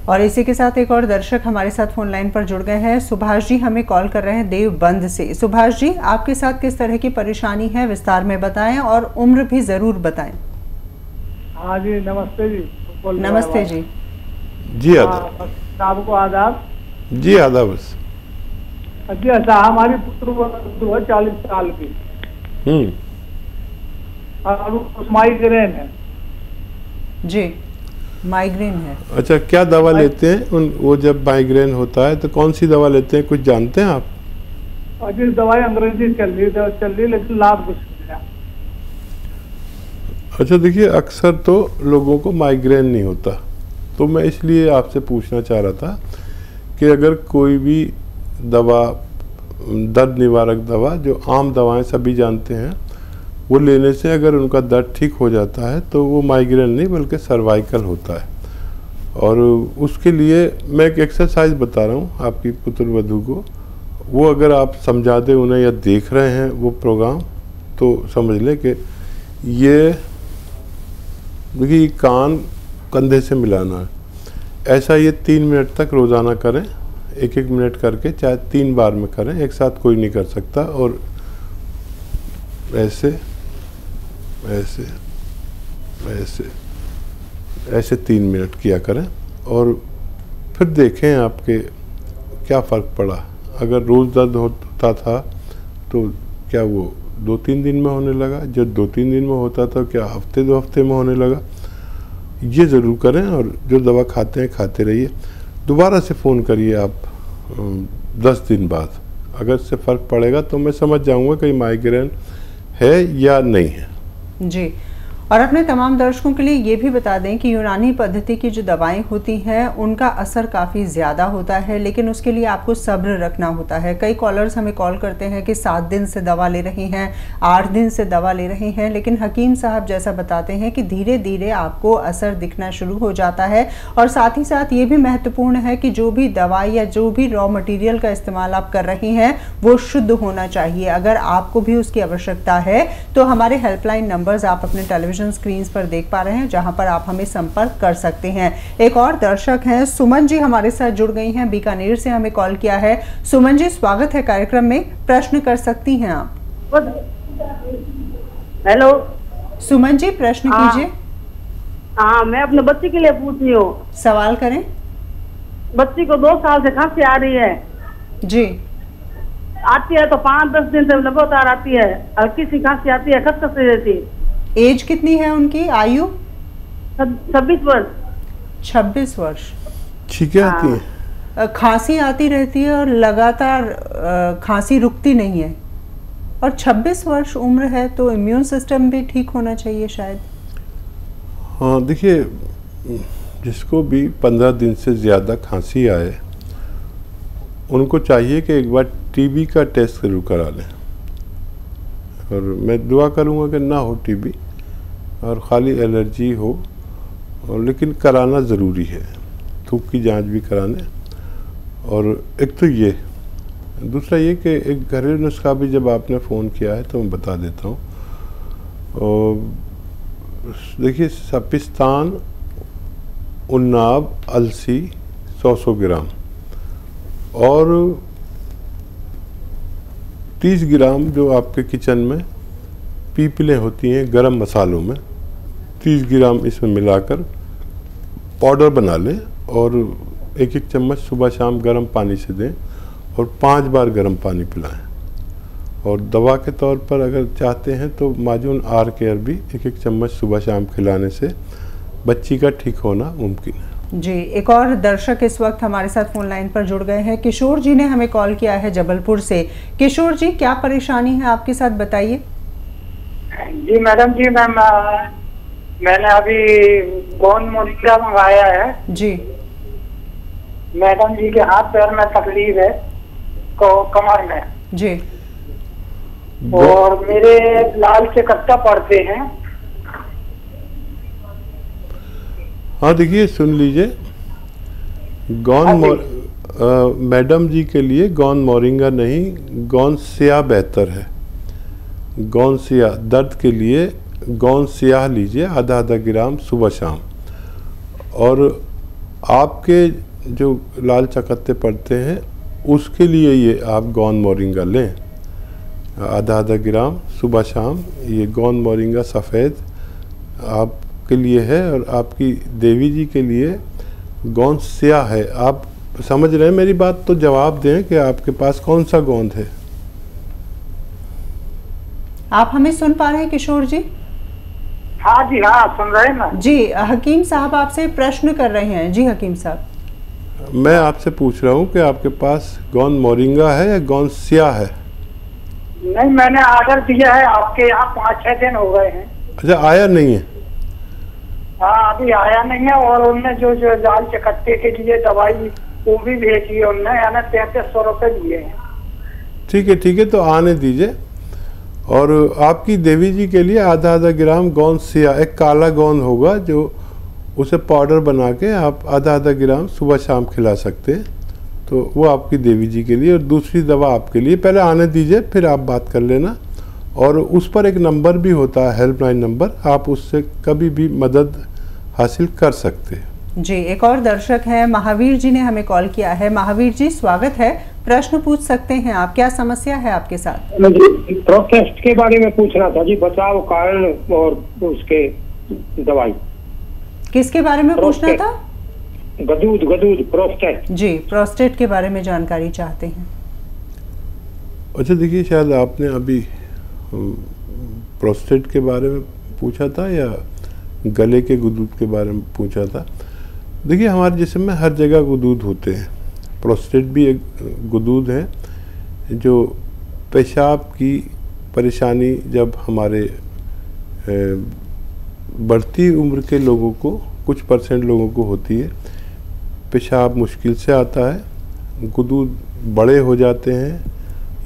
और इसी के साथ एक और दर्शक हमारे साथ फोन लाइन पर जुड़ गए हैं। सुभाष जी हमें कॉल कर रहे हैं देवबंद से। सुभाष जी, आपके साथ किस तरह की परेशानी है विस्तार में बताएं और उम्र भी जरूर बताएं। हाँ जी, नमस्ते जी। नमस्ते जी। जी आदाब। आपको आदाब। जी आदाब। जी अच्छा, हमारी पुत्र है 40 साल की और उस माइग्रेन है जी। माइग्रेन है। अच्छा, क्या दवा लेते हैं वो जब माइग्रेन होता है तो कौन सी दवा लेते हैं, कुछ जानते हैं आप? जी, दवाई अंग्रेजी चल रही लेकिन लाभ कुछ नहीं है। अच्छा देखिए, अक्सर तो लोगों को माइग्रेन नहीं होता, तो मैं इसलिए आपसे पूछना चाह रहा था कि अगर कोई भी दवा, दर्द निवारक दवा जो आम दवाएं सभी जानते हैं, वो लेने से अगर उनका दर्द ठीक हो जाता है तो वो माइग्रेन नहीं बल्कि सर्वाइकल होता है। और उसके लिए मैं एक एक्सरसाइज बता रहा हूँ आपकी पुत्रवधू को, वो अगर आप समझा दें उन्हें या देख रहे हैं वो प्रोग्राम तो समझ लें कि ये देखिए कान कंधे से मिलाना है। ऐसा ये 3 मिनट तक रोज़ाना करें, 1-1 मिनट करके, चाहे 3 बार में करें, एक साथ कोई नहीं कर सकता। और ऐसे ऐसे ऐसे ऐसे 3 मिनट किया करें और फिर देखें आपके क्या फ़र्क पड़ा। अगर रोज़ दर्द होता था तो क्या वो 2-3 दिन में होने लगा, जब 2-3 दिन में होता था क्या हफ्ते 2 हफ्ते में होने लगा। ये ज़रूर करें और जो दवा खाते हैं खाते रहिए। दोबारा से फ़ोन करिए आप 10 दिन बाद, अगर इससे फ़र्क पड़ेगा तो मैं समझ जाऊंगा कि माइग्रेन है या नहीं है। जी, और अपने तमाम दर्शकों के लिए ये भी बता दें कि यूनानी पद्धति की जो दवाएं होती हैं उनका असर काफ़ी ज़्यादा होता है, लेकिन उसके लिए आपको सब्र रखना होता है। कई कॉलर्स हमें कॉल करते हैं कि 7 दिन से दवा ले रही हैं, 8 दिन से दवा ले रही हैं, लेकिन हकीम साहब जैसा बताते हैं कि धीरे धीरे आपको असर दिखना शुरू हो जाता है। और साथ ही साथ ये भी महत्वपूर्ण है कि जो भी दवाई या जो भी रॉ मटीरियल का इस्तेमाल आप कर रही हैं वो शुद्ध होना चाहिए। अगर आपको भी उसकी आवश्यकता है तो हमारे हेल्पलाइन नंबर्स आप अपने टेलीविजन स्क्रीन पर देख पा रहे हैं, जहां पर आप हमें संपर्क कर सकते हैं। एक और दर्शक हैं सुमन जी हमारे साथ जुड़ गई हैं, बीकानेर से हमें कॉल किया है। सुमन जी, स्वागत है कार्यक्रम में, प्रश्न कर सकती हैं आप। हेलो सुमन जी, प्रश्न कीजिए। हाँ, मैं अपने बच्ची के लिए पूछ रही हूँ। सवाल करें। बच्ची को 2 साल से खांसी आ रही है जी। आती है तो 5-10 दिन से लगातार आती है, हल्की सी खांसी आती है, खसखस से रहती है। एज कितनी है उनकी, आयु? 26 वर्ष। 26 वर्ष। छींकें आती है, खांसी आती रहती है और लगातार खांसी रुकती नहीं है, और 26 वर्ष उम्र है तो इम्यून सिस्टम भी ठीक होना चाहिए शायद। हाँ देखिए, जिसको भी 15 दिन से ज़्यादा खांसी आए उनको चाहिए कि एक बार टीबी का टेस्ट जरूर करा लें। और मैं दुआ करूँगा कि ना हो टीबी और ख़ाली एलर्जी हो, और लेकिन कराना ज़रूरी है, थूक की जांच भी कराने। और एक तो ये, दूसरा ये कि एक घरेलू नुस्खा भी जब आपने फ़ोन किया है तो मैं बता देता हूँ। और देखिए, सपिस्तान, उन्नाब, अलसी 100 ग्राम और 30 ग्राम जो आपके किचन में पीपलें होती हैं गरम मसालों में, 30 ग्राम इसमें मिलाकर पाउडर बना लें और 1-1 चम्मच सुबह शाम गर्म पानी से दें और 5 बार गर्म पानी पिलाएं। और दवा के तौर पर अगर चाहते हैं तो माजून आर केयर भी 1-1 चम्मच सुबह शाम खिलाने से बच्ची का ठीक होना मुमकिन है। जी, एक और दर्शक इस वक्त हमारे साथ फोन लाइन पर जुड़ गए हैं। किशोर जी ने हमें कॉल किया है जबलपुर से। किशोर जी, क्या परेशानी है आपके साथ, बताइए। जी मैडम जी, मैंने अभी गोंद मोरिंगा मंगाया है जी। मैडम जी के हाथ पैर में तकलीफ है, कमर में जी, और मेरे लाल से कट्टा पड़ते हैं। हाँ देखिए, सुन लीजिए, मैडम जी के लिए गोंद मोरिंगा नहीं, गोंद स्याह बेहतर है। गोंद स्याह दर्द के लिए गोंद स्याह लीजिए, आधा-आधा ग्राम सुबह शाम। और आपके जो लाल चकत्ते पड़ते हैं उसके लिए ये आप गौंद मोरिंगा लें, आधा आधा ग्राम सुबह शाम। ये गौंद मोरिंगा सफ़ेद आपके लिए है, और आपकी देवी जी के लिए गौंद स्याह है। आप समझ रहे हैं मेरी बात? तो जवाब दें कि आपके पास कौन सा गौंद है। आप हमें सुन पा रहे हैं किशोर जी? हाँ जी, हाँ सुन रहे हैं ना जी। हकीम साहब आपसे प्रश्न कर रहे हैं। जी हकीम साहब, मैं आपसे पूछ रहा हूँ कि आपके पास गौंद मोरिंगा है या गौंद स्याह है? नहीं, मैंने ऑर्डर दिया है आपके यहाँ, 5-6 दिन हो गए हैं। अच्छा, आया नहीं है? हाँ, अभी आया नहीं है। और उनने जो लाल चकत्ते के लिए दवाई वो भी भेजी है उनने, यानी 3300 रुपये दिए हैं। ठीक है, ठीक है, तो आने दीजिए। और आपकी देवी जी के लिए आधा आधा ग्राम गौंद स्याह, एक काला गौंद होगा जो उसे पाउडर बना के आप आधा आधा ग्राम सुबह शाम खिला सकते हैं, तो वो आपकी देवी जी के लिए। और दूसरी दवा आपके लिए, पहले आने दीजिए फिर आप बात कर लेना। और उस पर एक नंबर भी होता है, हेल्पलाइन नंबर, आप उससे कभी भी मदद हासिल कर सकते हैं। जी। एक और दर्शक है, महावीर जी ने हमें कॉल किया है। महावीर जी स्वागत है, प्रश्न पूछ सकते हैं आप। क्या समस्या है आपके साथ? प्रोस्टेट के बारे में पूछना था जी, बचाव कारण और उसके दवाई। किसके बारे में पूछना था? गदूद प्रोस्टेट। जी, प्रोस्टेट के बारे में जानकारी चाहते हैं। अच्छा, देखिए, शायद आपने अभी प्रोस्टेट के बारे में पूछा था या गले के गुदूद के बारे में पूछा था। देखिए, हमारे जिस्म में हर जगह गुदूद होते हैं। प्रोस्टेट भी एक गुदूद है जो पेशाब की परेशानी जब हमारे बढ़ती उम्र के लोगों को, कुछ % लोगों को होती है। पेशाब मुश्किल से आता है, गुदूद बड़े हो जाते हैं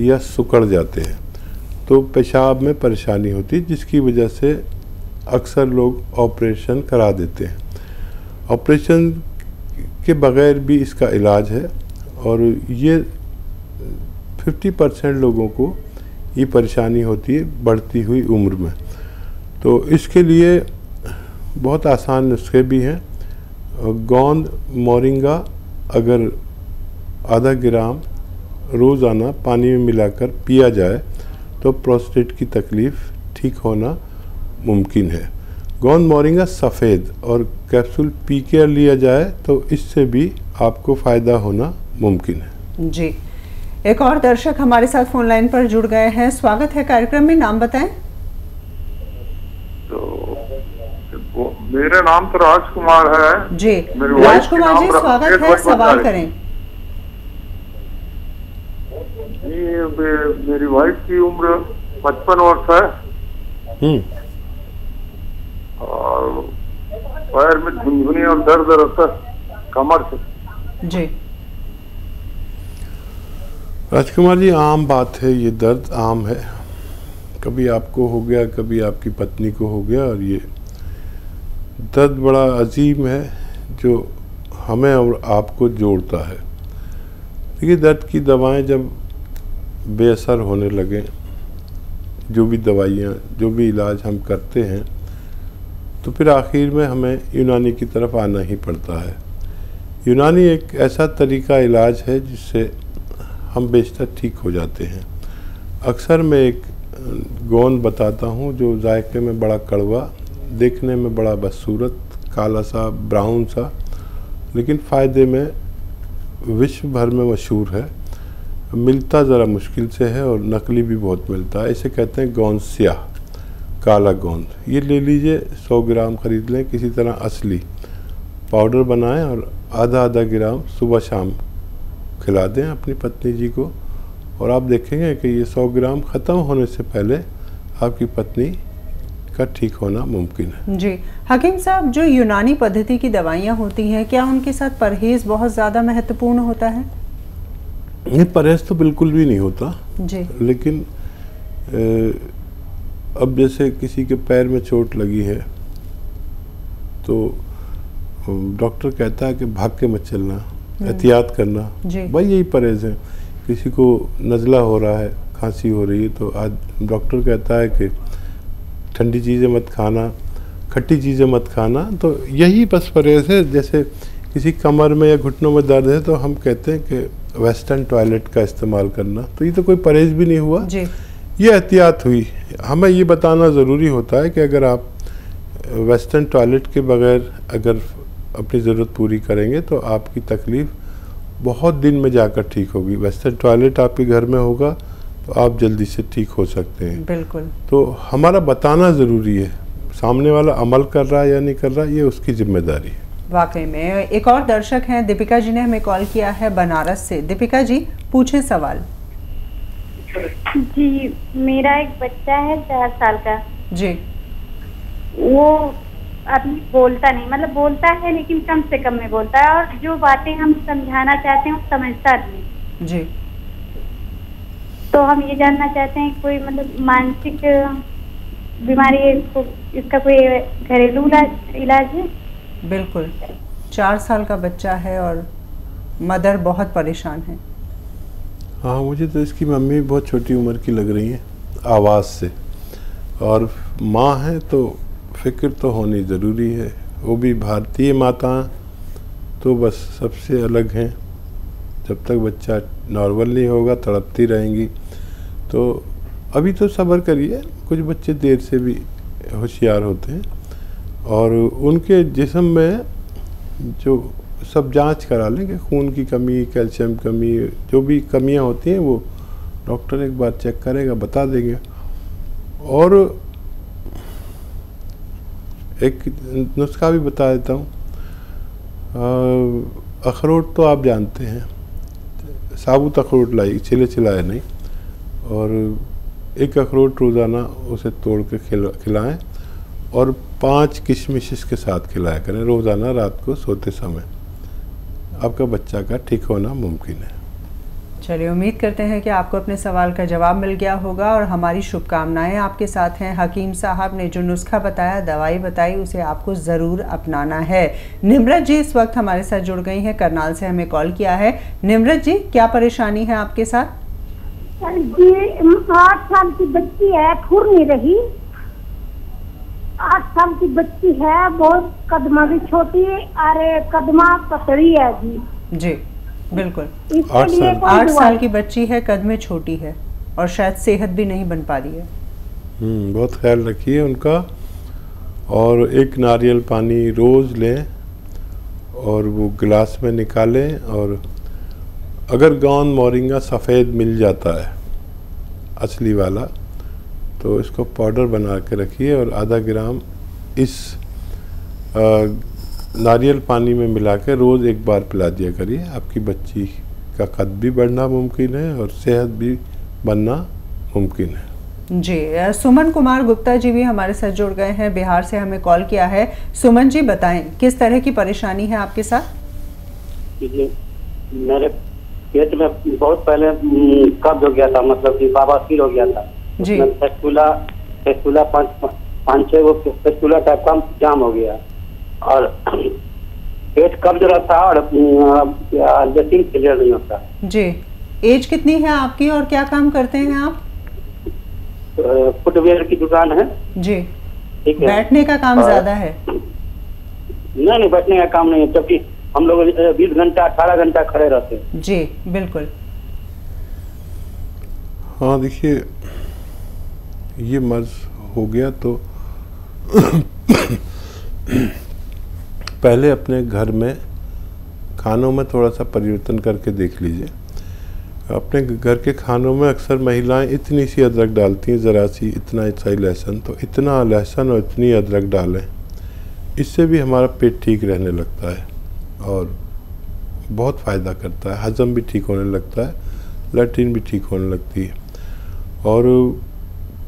या सिकुड़ जाते हैं, तो पेशाब में परेशानी होती है, जिसकी वजह से अक्सर लोग ऑपरेशन करा देते हैं। ऑपरेशन के बगैर भी इसका इलाज है, और ये 50% लोगों को ये परेशानी होती है बढ़ती हुई उम्र में। तो इसके लिए बहुत आसान नुस्खे भी हैं। गौंद मोरिंगा अगर आधा ग्राम रोज़ाना पानी में मिलाकर पिया जाए तो प्रोस्टेट की तकलीफ़ ठीक होना मुमकिन है। गौंद मोरिंगा सफ़ेद और कैप्सूल पी के लिया जाए तो इससे भी आपको फ़ायदा होना मुमकिन है। जी। एक और दर्शक हमारे साथ फोन लाइन पर जुड़ गए हैं। स्वागत है कार्यक्रम में, नाम बताएं। तो मेरा नाम तो राजकुमार है जी। राजकुमार जी स्वागत है, सवाल करें। मेरी वाइफ की उम्र 55 वर्ष है और पैर में झुनझुनी और दर्द रहता है कमर से। जी। राजकुमार जी, आम बात है, ये दर्द आम है। कभी आपको हो गया, कभी आपकी पत्नी को हो गया, और ये दर्द बड़ा अजीम है जो हमें और आपको जोड़ता है। देखिए, दर्द की दवाएं जब बेअसर होने लगें, जो भी दवाइयाँ, जो भी इलाज हम करते हैं, तो फिर आखिर में हमें यूनानी की तरफ आना ही पड़ता है। यूनानी एक ऐसा तरीका इलाज है जिससे हम बेशतर ठीक हो जाते हैं। अक्सर मैं एक गोंद बताता हूँ जो जायके में बड़ा कड़वा, देखने में बड़ा बदसूरत, काला सा, ब्राउन सा, लेकिन फ़ायदे में विश्व भर में मशहूर है। मिलता ज़रा मुश्किल से है और नकली भी बहुत मिलता है। इसे कहते हैं गौंद स्याह, काला गोंद। ये ले लीजिए, 100 ग्राम ख़रीद लें, किसी तरह असली पाउडर बनाएं और आधा आधा ग्राम सुबह शाम खिला दें अपनी पत्नी जी को, और आप देखेंगे कि ये 100 ग्राम ख़त्म होने से पहले आपकी पत्नी का ठीक होना मुमकिन है। जी। हकीम साहब, जो यूनानी पद्धति की दवाइयाँ होती हैं, क्या उनके साथ परहेज़ बहुत ज़्यादा महत्वपूर्ण होता है? ये परहेज़ तो बिल्कुल भी नहीं होता जी। लेकिन अब जैसे किसी के पैर में चोट लगी है तो डॉक्टर कहता है कि भाग के मत चलना, एहतियात करना। भाई यही परहेज़ है। किसी को नज़ला हो रहा है, खांसी हो रही है, तो आज डॉक्टर कहता है कि ठंडी चीज़ें मत खाना, खट्टी चीज़ें मत खाना। तो यही बस परहेज़ है। जैसे किसी कमर में या घुटनों में दर्द है तो हम कहते हैं कि वेस्टर्न टॉयलेट का इस्तेमाल करना। तो ये तो कोई परहेज भी नहीं हुआ जी। ये एहतियात हुई। हमें ये बताना ज़रूरी होता है कि अगर आप वेस्टर्न टॉयलेट के बगैर अगर अपनी ज़रूरत पूरी करेंगे तो आपकी तकलीफ़ बहुत दिन में जाकर ठीक होगी। वेस्टर्न टॉयलेट आपके घर में होगा तो आप जल्दी से ठीक हो सकते हैं। बिल्कुल। तो हमारा बताना ज़रूरी है, सामने वाला अमल कर रहा है या नहीं कर रहा, ये उसकी जिम्मेदारी है। वाकई में। एक और दर्शक हैं, दीपिका जी ने हमें कॉल किया है बनारस से। दीपिका जी पूछें सवाल। जी, मेरा एक बच्चा है 4 साल का जी। वो अभी बोलता नहीं, मतलब बोलता है लेकिन कम से कम में बोलता है, और जो बातें हम समझाना चाहते हैं वो समझता नहीं जी। तो हम ये जानना चाहते हैं कोई मतलब मानसिक बीमारी है इसका कोई घरेलू इलाज है? बिल्कुल। 4 साल का बच्चा है और मदर बहुत परेशान है। हाँ, मुझे तो इसकी मम्मी बहुत छोटी उम्र की लग रही है आवाज़ से, और माँ है तो फिक्र तो होनी ज़रूरी है। वो भी भारतीय माता तो बस सबसे अलग हैं। जब तक बच्चा नॉर्मल नहीं होगा तड़पती रहेंगी। तो अभी तो सब्र करिए, कुछ बच्चे देर से भी होशियार होते हैं और उनके जिस्म में जो सब जांच करा लेंगे, खून की कमी, कैल्शियम कमी, जो भी कमियां होती हैं वो डॉक्टर एक बार चेक करेगा, बता देंगे। और एक नुस्खा भी बता देता हूँ। अखरोट तो आप जानते हैं, साबुत अखरोट लाई, छिले छिलाए नहीं, और एक अखरोट रोज़ाना उसे तोड़ के खिलाएं और 5 किशमिश इसके साथ खिलाया करें रोज़ाना रात को सोते समय। आपका बच्चा का ठीक होना मुमकिन है। चलिए, उम्मीद करते हैं कि आपको अपने सवाल का जवाब मिल गया होगा और हमारी शुभकामनाएं आपके साथ हैं। हकीम साहब ने जो नुस्खा बताया, दवाई बताई, उसे आपको ज़रूर अपनाना है। निम्रत जी इस वक्त हमारे साथ जुड़ गई हैं, करनाल से हमें कॉल किया है। निम्रत जी, क्या परेशानी है आपके साथ? जी, 8 साल की बच्ची है, फुर नहीं रही। 8 साल की बच्ची है, बहुत कदमा भी छोटी, अरे कदमा पतली है जी। जी बिल्कुल। 8 साल की बच्ची है, कद में छोटी है और शायद सेहत भी नहीं बन पा रही है। बहुत ख्याल रखिए उनका। और एक नारियल पानी रोज़ लें और वो गिलास में निकालें, और अगर गोंद मोरिंगा सफ़ेद मिल जाता है असली वाला तो इसको पाउडर बना के रखिए और आधा ग्राम इस नारियल पानी में मिला के रोज़ एक बार पिला दिया करिए। आपकी बच्ची का कद भी बढ़ना मुमकिन है और सेहत भी बनना मुमकिन है। जी, सुमन कुमार गुप्ता जी भी हमारे साथ जुड़ गए हैं, बिहार से हमें कॉल किया है। सुमन जी बताएं, किस तरह की परेशानी है आपके साथ? मेरे पेट में बहुत पहले कब्ज हो गया था, मतलब कि बवासीर हो गया था जी। फेस्टुला 5-6 वो फेस्टुला टाइप का जाम हो गया और पेट कब्ज रहता है और जैसे क्लियर नहीं होता जी। एज कितनी है आपकी और क्या काम करते हैं आप? फुटवेयर की दुकान है जी। ठीक है। बैठने का काम ज्यादा है? नहीं, बैठने का काम नहीं है, क्योंकि हम लोग 20 घंटा 18 घंटा खड़े रहते हैं जी। बिल्कुल। हाँ, देखिए ये मर्ज हो गया तो पहले अपने घर में खानों में थोड़ा सा परिवर्तन करके देख लीजिए। अपने घर के खानों में अक्सर महिलाएं इतनी सी अदरक डालती हैं, ज़रा सी, इतना सा ही लहसुन, तो इतना लहसुन और इतनी अदरक डालें, इससे भी हमारा पेट ठीक रहने लगता है और बहुत फ़ायदा करता है। हज़म भी ठीक होने लगता है, लैट्रिन भी ठीक होने लगती है। और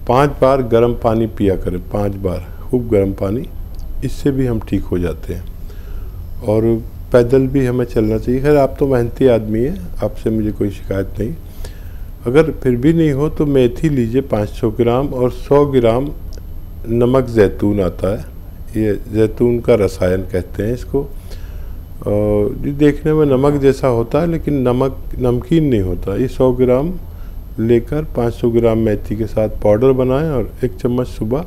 5 बार गर्म पानी पिया करें, 5 बार खूब गर्म पानी, इससे भी हम ठीक हो जाते हैं। और पैदल भी हमें चलना चाहिए। खैर आप तो मेहनती आदमी हैं, आपसे मुझे कोई शिकायत नहीं। अगर फिर भी नहीं हो तो मेथी लीजिए 500 ग्राम और 100 ग्राम नमक जैतून आता है, ये जैतून का रसायन कहते हैं इसको। ये देखने में नमक जैसा होता है लेकिन नमकीन नहीं होता। ये 100 ग्राम लेकर 500 ग्राम मेथी के साथ पाउडर बनाएं और 1 चम्मच सुबह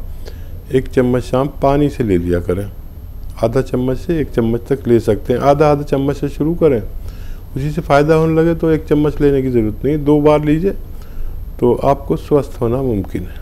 1 चम्मच शाम पानी से ले लिया करें। आधा चम्मच से 1 चम्मच तक ले सकते हैं। आधा चम्मच से शुरू करें, उसी से फ़ायदा होने लगे तो 1 चम्मच लेने की ज़रूरत नहीं, 2 बार लीजिए तो आपको स्वस्थ होना मुमकिन है।